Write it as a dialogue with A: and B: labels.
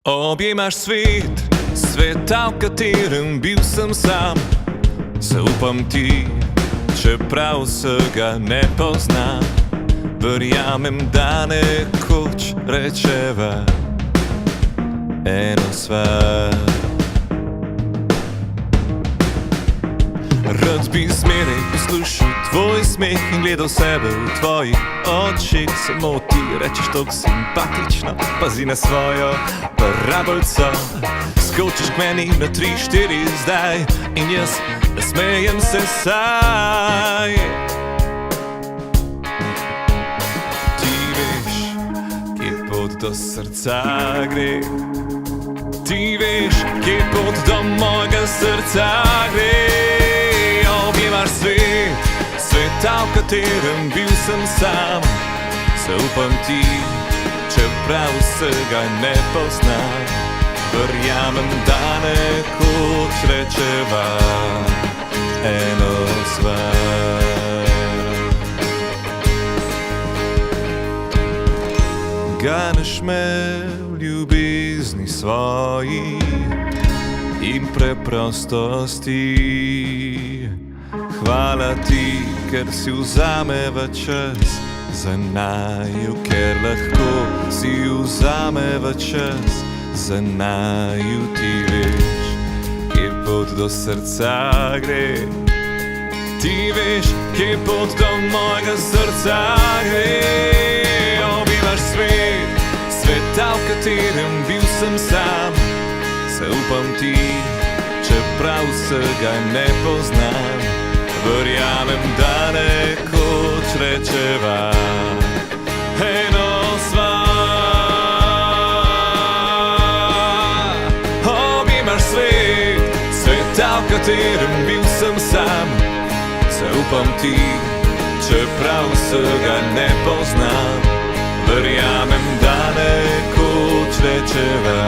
A: Objemaš svet, sveta, v katerem bil sem sam. Zaupam ti, čeprav vsega ne poznam. Verjamem, da nekoč rečeva eno stvar. Rad bi zmeraj poslušal tvoj smeh in gledal sebe v tvojih očih. Samo ti rečeš toliko simpatično, pazi na svojo parabolco. Skočiš k meni na 3-4 zdaj in jaz nasmejem se saj. Ti veš, kje pot do srca gre. Ti veš, kje pot do mojega srca gre. Objemaš svet, sveta, v katerem bil sem sam. Zaupam ti, čeprav vsega ne poznam. Verjamem, da nekoč rečeva eno stvar. Ganeš me v ljubezni svoji in preprostosti. Hvala ti, ker si vzameva čas za naju, ker lahko si vzameva čas za naju. Ti veš, kje pot do srca gre. Ti veš, kje pot do mojega srca gre. Objemaš svet, sveta, v katerem bil sem sam. Zaupam ti, čeprav vsega ne poznam. Verjamem, da nekoč rečeva eno stvar. Objemaš svet, sveta, v katerem bil sem sam. Zaupam ti, čeprav vsega ne poznam. Verjamem, da nekoč rečeva